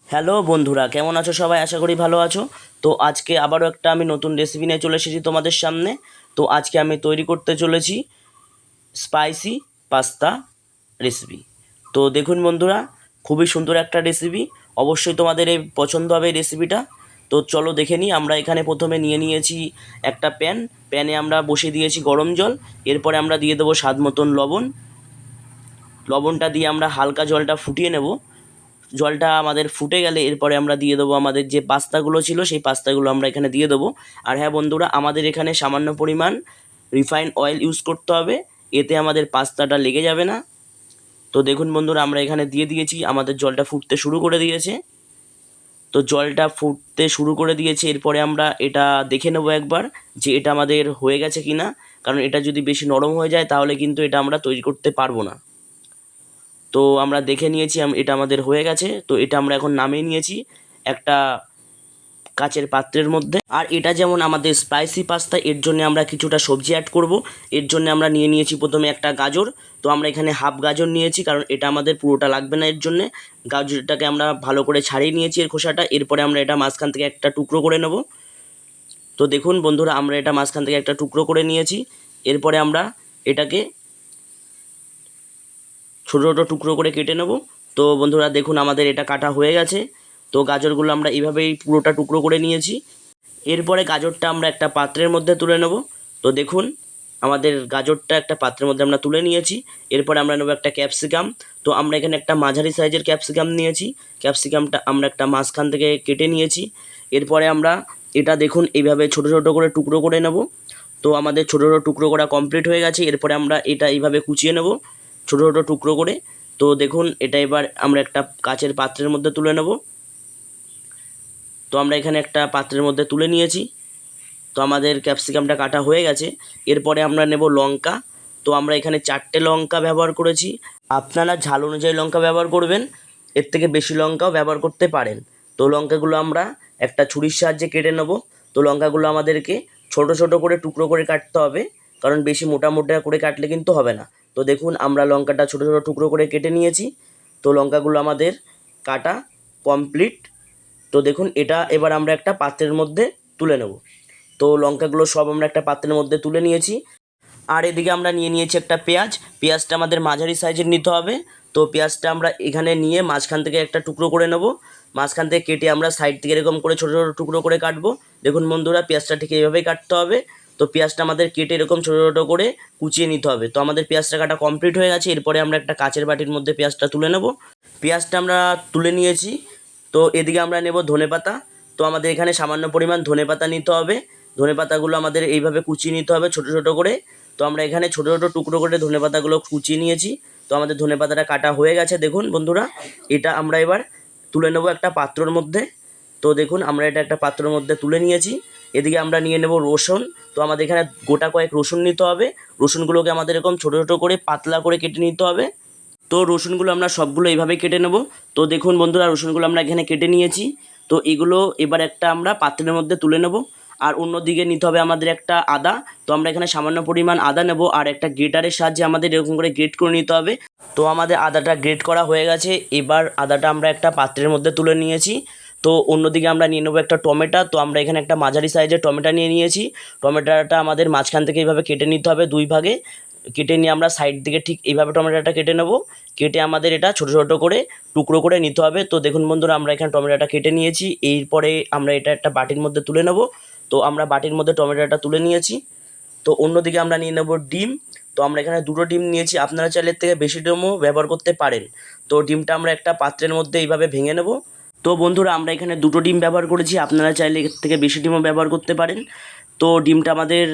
Hello বন্ধুরা, কেমন আছো সবাই? আশা করি ভালো আছো। তো আজকে আবারও একটা আমি নতুন রেসিপি নিয়ে চলে এসেছি তোমাদের সামনে। তো আজকে আমি তৈরি করতে চলেছি স্পাইসি পাস্তা রেসিপি। তো দেখুন বন্ধুরা, খুবই সুন্দর একটা রেসিপি। অবশ্যই তোমাদের এই পছন্দ হবে এই রেসিপিটা। তো চলো দেখে নিই। আমরা এখানে প্রথমে নিয়ে নিয়েছি একটা প্যানে আমরা বসিয়ে দিয়েছি গরম জল। এরপরে আমরা দিয়ে দেবো স্বাদ মতন লবণ। লবণটা দিয়ে আমরা হালকা জলটা ফুটিয়ে নেব। জলটা আমাদের ফুটে গেলে এরপরে আমরা দিয়ে দেবো আমাদের যে পাস্তাগুলো ছিল, সেই পাস্তাগুলো আমরা এখানে দিয়ে দেবো। আর হ্যাঁ বন্ধুরা, আমাদের এখানে সামান্য পরিমাণ রিফাইন্ড অয়েল ইউজ করতে হবে, এতে আমাদের পাস্তাটা লেগে যাবে না। তো দেখুন বন্ধুরা, আমরা এখানে দিয়ে দিয়েছি, আমাদের জলটা ফুটতে শুরু করে দিয়েছে। তো জলটা ফুটতে শুরু করে দিয়েছে, এরপরে আমরা এটা দেখে নেবো একবার যে এটা আমাদের হয়ে গেছে কি না। কারণ এটা যদি বেশি নরম হয়ে যায় তাহলে কিন্তু এটা আমরা তৈরি করতে পারবো না। তো আমরা দেখে নিয়েছি এটা আমাদের হয়ে গেছে। তো এটা আমরা এখন নামিয়ে নিয়েছি একটা কাচের পাত্রের মধ্যে। আর এটা যেমন আমাদের স্পাইসি পাস্তা, এর জন্য আমরা কিছুটা সবজি অ্যাড করব। এর জন্য আমরা নিয়ে নিয়েছি প্রথমে একটা গাজর। তো আমরা এখানে হাফ গাজর নিয়েছি, কারণ এটা আমাদের পুরোটা লাগবে না। এর জন্যে গাজরটাকে আমরা ভালো করে ছাড়িয়ে নিয়েছি এর খোসাটা। এরপরে আমরা এটা মাঝখান থেকে একটা টুকরো করে নেব। তো দেখুন বন্ধুরা, আমরা এটা মাঝখান থেকে একটা টুকরো করে নিয়েছি। এরপরে আমরা এটাকে ছোটো ছোটো টুকরো করে কেটে নেব। তো বন্ধুরা দেখুন, আমাদের এটা কাটা হয়ে গেছে। তো গাজরগুলো আমরা এইভাবেই পুরোটা টুকরো করে নিয়েছি। এরপরে গাজরটা আমরা একটা পাত্রের মধ্যে তুলে নেব। তো দেখুন, আমাদের গাজরটা একটা পাত্রের মধ্যে আমরা তুলে নিয়েছি। এরপরে আমরা নেব একটা ক্যাপসিকাম। তো আমরা এখানে একটা মাঝারি সাইজের ক্যাপসিকাম নিয়েছি। ক্যাপসিকামটা আমরা একটা মাঝখান থেকে কেটে নিয়েছি। এরপরে আমরা এটা দেখুন এইভাবে ছোটো ছোটো করে টুকরো করে নেব। তো আমাদের ছোটো ছোটো টুকরো করা কমপ্লিট হয়ে গেছে। এরপরে আমরা এটা এইভাবে কুচিয়ে নেব ছোটো ছোটো টুকরো করে। তো দেখুন, এটা এবার আমরা একটা কাচের পাত্রের মধ্যে তুলে নেব। তো আমরা এখানে একটা পাত্রের মধ্যে তুলে নিয়েছি। তো আমাদের ক্যাপসিকামটা কাটা হয়ে গেছে। এরপরে আমরা নেব লঙ্কা। তো আমরা এখানে 4টে লঙ্কা ব্যবহার করেছি। আপনারা ঝাল অনুযায়ী লঙ্কা ব্যবহার করবেন, এর থেকে বেশি লঙ্কাও ব্যবহার করতে পারেন। তো লঙ্কাগুলো আমরা একটা ছুরির সাহায্যে কেটে নেব। তো লঙ্কাগুলো আমাদেরকে ছোট ছোট করে টুকরো করে কাটতে হবে, কারণ বেশি মোটা মোটা করে কাটলে কিন্তু হবে না। তো দেখুন, আমরা লঙ্কাটা ছোট ছোট টুকরো করে কেটে নিয়েছি। তো লঙ্কাগুলো আমাদের কাটা কমপ্লিট। তো দেখুন, এটা এবার আমরা একটা পাত্রের মধ্যে তুলে নেব। তো লঙ্কাগুলো সব আমরা একটা পাত্রের মধ্যে তুলে নিয়েছি। আর এদিকে আমরা নিয়ে নিয়েছি একটা পেঁয়াজ। পেঁয়াজটা আমাদের মাঝারি সাইজের নিতে হবে। তো পেঁয়াজটা আমরা এখানে নিয়ে মাঝখান থেকে একটা টুকরো করে নেব। মাঝখান থেকে কেটে আমরা সাইড থেকে এরকম করে ছোটো ছোটো টুকরো করে কাটবো। দেখুন বন্ধুরা, পেঁয়াজটা ঠিক এইভাবেই কাটতে হবে। তো পেঁয়াজটা আমাদের কেটে এরকম ছোটো ছোটো করে কুচিয়ে নিতে হবে। তো আমাদের পেঁয়াজটা কাটা কমপ্লিট হয়ে গেছে। এরপরে আমরা একটা কাচের বাটির মধ্যে পেঁয়াজটা তুলে নেব। পেঁয়াজটা আমরা তুলে নিয়েছি। তো এদিকে আমরা নেব ধনেপাতা। তো আমাদের এখানে সামান্য পরিমাণ ধনেপাতা নিতে হবে। ধনেপাতাগুলো আমাদের এইভাবে কুচিয়ে নিতে হবে ছোটো ছোটো করে। তো আমরা এখানে ছোটো ছোটো টুকরো করে ধনেপাতাগুলো কুচিয়ে নিয়েছি। তো আমাদের ধনেপাতাটা কাটা হয়ে গেছে। দেখুন বন্ধুরা, এটা আমরা এবার তুলে নেব একটা পাত্রর মধ্যে। তো দেখুন, আমরা এটা একটা পাত্রের মধ্যে তুলে নিয়েছি। এদিকে আমরা নিয়ে নেব রসুন। তো আমাদের এখানে গোটা কয়েক রসুন নিতে হবে। রসুনগুলোকে আমাদের এরকম ছোটো ছোটো করে পাতলা করে কেটে নিতে হবে। তো রসুনগুলো আমরা সবগুলো এইভাবেই কেটে নেব। তো দেখুন বন্ধুরা, রসুনগুলো আমরা এখানে কেটে নিয়েছি। তো এগুলো এবার একটা আমরা পাত্রের মধ্যে তুলে নেব। আর অন্যদিকে নিতে হবে আমাদের একটা আদা। তো আমরা এখানে সামান্য পরিমাণ আদা নেব, আর একটা গ্রেটারের সাহায্যে আমাদের এরকম করে গ্রেট করে নিতে হবে। তো আমাদের আদাটা গ্রেট করা হয়ে গেছে। এবার আদাটা আমরা একটা পাত্রের মধ্যে তুলে নিয়েছি। তো অন্যদিকে আমরা নিয়ে নেবো একটা টমেটো। তো আমরা এখানে একটা মাঝারি সাইজের টমেটো নিয়ে নিয়েছি। টমেটোটা আমাদের মাঝখান থেকে এইভাবে কেটে নিতে হবে দুই ভাগে। কেটে নিয়ে আমরা সাইড দিকে ঠিক এইভাবে টমেটোটা কেটে নেব। কেটে আমাদের এটা ছোটো ছোটো করে টুকরো করে নিতে হবে। তো দেখুন বন্ধুরা, আমরা এখানে টমেটোটা কেটে নিয়েছি। এরপরে আমরা এটা একটা বাটির মধ্যে তুলে নেব। তো আমরা বাটির মধ্যে টমেটোটা তুলে নিয়েছি। তো অন্যদিকে আমরা নিয়ে নেব ডিম। তো আমরা এখানে 2টো ডিম নিয়েছি। আপনারা চাইলে এর থেকে বেশি ডিমও ব্যবহার করতে পারেন। তো ডিমটা আমরা একটা পাত্রের মধ্যে এইভাবে ভেঙে নেব। তো বন্ধুরা, আমরা এখানে 2টো ডিম ব্যবহার করেছি। আপনারা চাইলে এর থেকে বেশি ডিমও ব্যবহার করতে পারেন। তো ডিমটা আমাদের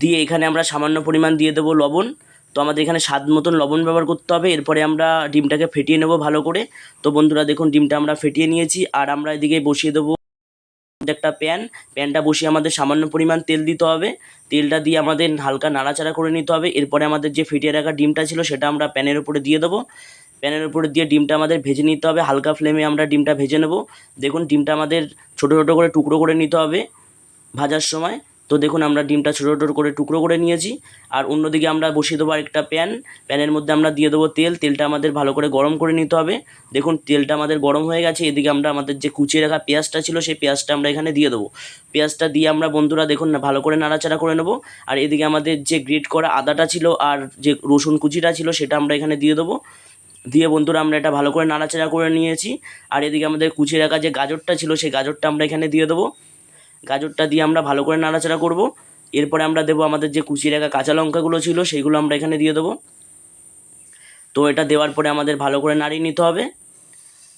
দিয়ে এখানে আমরা সামান্য পরিমাণ দিয়ে দেবো লবণ। তো আমাদের এখানে স্বাদ মতন লবণ ব্যবহার করতে হবে। এরপরে আমরা ডিমটাকে ফেটিয়ে নেব ভালো করে। তো বন্ধুরা দেখুন, ডিমটা আমরা ফেটিয়ে নিয়েছি। আর আমরা এদিকে বসিয়ে দেবো একটা প্যানটা বসিয়ে আমাদের সামান্য পরিমাণ তেল দিতে হবে। তেলটা দিয়ে আমাদের হালকা নাড়াচাড়া করে নিতে হবে। এরপরে আমাদের যে ফেটিয়ে রাখা ডিমটা ছিল সেটা আমরা প্যানের উপরে দিয়ে দেবো। প্যানের উপরে দিয়ে ডিমটা আমাদের ভেজে নিতে হবে। হালকা ফ্লেমে আমরা ডিমটা ভেজে নেব। দেখুন, ডিমটা আমাদের ছোটো ছোটো করে টুকরো করে নিতে হবে ভাজার সময়। তো দেখুন আমরা ডিমটা ছোটো ছোটো করে টুকরো করে নিয়েছি। আর অন্যদিকে আমরা বসিয়ে দেবো একটা প্যানের মধ্যে আমরা দিয়ে দেবো তেলটা আমাদের ভালো করে গরম করে নিতে হবে। দেখুন তেলটা আমাদের গরম হয়ে গেছে। এদিকে আমরা আমাদের যে কুচিয়ে রাখা পেঁয়াজটা ছিল সেই পেঁয়াজটা আমরা এখানে দিয়ে দেবো। পেঁয়াজটা দিয়ে আমরা বন্ধুরা দেখুন না ভালো করে নাড়াচাড়া করে নেবো। আর এদিকে আমাদের যে গ্রেট করা আদাটা ছিল আর যে রসুন কুচিটা ছিল সেটা আমরা এখানে দিয়ে দেবো। দিয়ে বন্ধুরা আমরা এটা ভালো করে নাড়াচাড়া করে নিয়েছি। আর এদিকে আমাদের কুচিয়ে রাখা যে গাজরটা ছিল সেই গাজরটা আমরা এখানে দিয়ে দেবো। গাজরটা দিয়ে আমরা ভালো করে নাড়াচাড়া করব। এরপরে আমরা দেবো আমাদের যে কুচিয়ে রাখা কাঁচা লঙ্কাগুলো ছিল সেইগুলো আমরা এখানে দিয়ে দেবো। তো এটা দেওয়ার পরে আমাদের ভালো করে নাড়িয়ে নিতে হবে।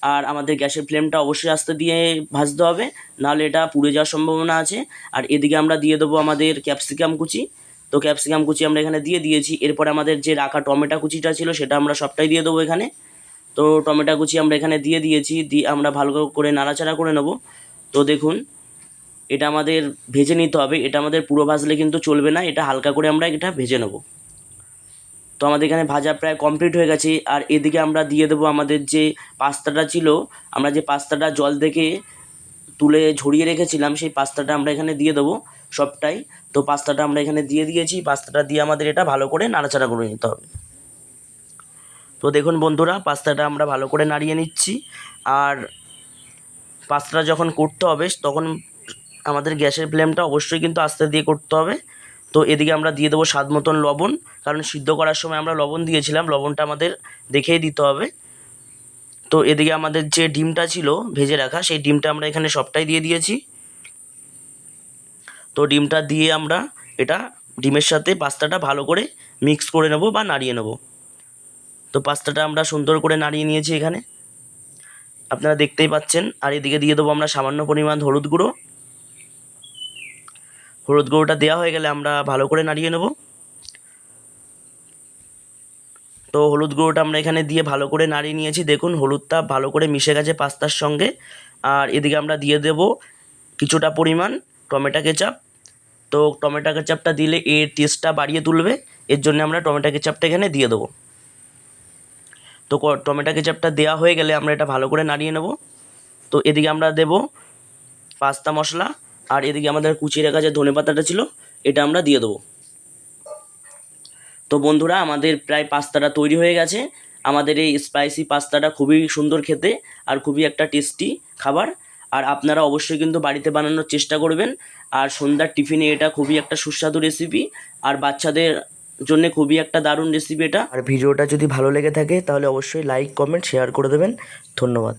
আর আমাদের গ্যাসের ফ্লেমটা অবশ্যই আস্তে দিয়ে ভাজতে হবে, নাহলে এটা পুড়ে যাওয়ার সম্ভাবনা আছে। আর এদিকে আমরা দিয়ে দেবো আমাদের ক্যাপসিকাম কুচি। তো ক্যাপসিকাম কুচি আমরা এখানে দিয়ে দিয়েছি। এরপরে আমাদের যে রাখা টমেটো কুচিটা ছিল সেটা আমরা সবটাই দিয়ে দেবো এখানে। তো টমেটো কুচি আমরা এখানে দিয়ে দিয়েছি, দিয়ে আমরা ভালো করে নাড়াচাড়া করে নেব। তো দেখুন এটা আমাদের ভেজে নিতে হবে, এটা আমাদের পুরো ভাজলে কিন্তু চলবে না, এটা হালকা করে আমরা এটা ভেজে নেব। তো আমাদের এখানে ভাজা প্রায় কমপ্লিট হয়ে গেছে। আর এদিকে আমরা দিয়ে দেবো আমাদের যে পাস্তাটা ছিল, আমরা যে পাস্তাটা জল থেকে তুলে ঝরিয়ে রেখেছিলাম সেই পাস্তাটা আমরা এখানে দিয়ে দেবো সবটাই। তো পাস্তাটা আমরা এখানে দিয়ে দিয়েছি, পাস্তাটা দিয়ে আমাদের এটা ভালো করে নাড়াচাড়া করে নিতে হবে। তো দেখুন বন্ধুরা পাস্তাটা আমরা ভালো করে নাড়িয়ে নিচ্ছি। আর পাস্তাটা যখন করতে হবে তখন আমাদের গ্যাসের ফ্লেমটা অবশ্যই কিন্তু আস্তে দিয়ে করতে হবে। তো এদিকে আমরা দিয়ে দেবো স্বাদ মতন লবণ, কারণ সিদ্ধ করার সময় আমরা লবণ দিয়েছিলাম, লবণটা আমাদের দেখেই দিতে হবে। তো এদিকে আমাদের যে ডিমটা ছিল ভেজে রাখা সেই ডিমটা আমরা এখানে সবটাই দিয়ে দিয়েছি। তো ডিমটা দিয়ে আমরা এটা ডিমের সাথে পাস্তাটা ভালো করে মিক্স করে নেব বা নাড়িয়ে নেব। তো পাস্তাটা আমরা সুন্দর করে নাড়িয়ে নিয়েছি এখানে, আপনারা দেখতেই পাচ্ছেন। আর এদিকে দিয়ে দেবো আমরা সামান্য পরিমাণ হলুদ গুঁড়ো। হলুদ গুঁড়োটা দেওয়া হয়ে গেলে আমরা ভালো করে নাড়িয়ে নেব। তো হলুদ গুঁড়োটা আমরা এখানে দিয়ে ভালো করে নাড়িয়ে নিয়েছি। দেখুন হলুদটা ভালো করে মিশে গেছে পাস্তার সঙ্গে। আর এদিকে আমরা দিয়ে দেব কিছুটা পরিমাণ টমেটো কেচাপ। তো টমেটো কেচাপটা দিলে এর টেস্টটা বাড়িয়ে তুলবে, এর জন্য আমরা টমেটো কেচাপটা এখানে দিয়ে দেবো। তো টমেটো কেচাপটা দেওয়া হয়ে গেলে আমরা এটা ভালো করে নাড়িয়ে নেব। তো এদিকে আমরা দেব পাস্তা মশলা। আর এদিকে আমাদের কুচিয়ে রাখা যে ধনেপাতাটা ছিল এটা আমরা দিয়ে দেবো। তো বন্ধুরা আমাদের প্রায় পাস্তাটা তৈরি হয়ে গেছে। আমাদের এই স্পাইসি পাস্তাটা খুবই সুন্দর খেতে আর খুবই একটা টেস্টি খাবার। আর আপনারা অবশ্যই কিন্তু বাড়িতে বানানোর চেষ্টা করবেন। আর সন্ধ্যার টিফিনে এটা খুবই একটা সুস্বাদু রেসিপি, আর বাচ্চাদের জন্য খুবই একটা দারুণ রেসিপি এটা। আর ভিডিওটা যদি ভালো লেগে থাকে তাহলে অবশ্যই লাইক কমেন্ট শেয়ার করে দেবেন। ধন্যবাদ।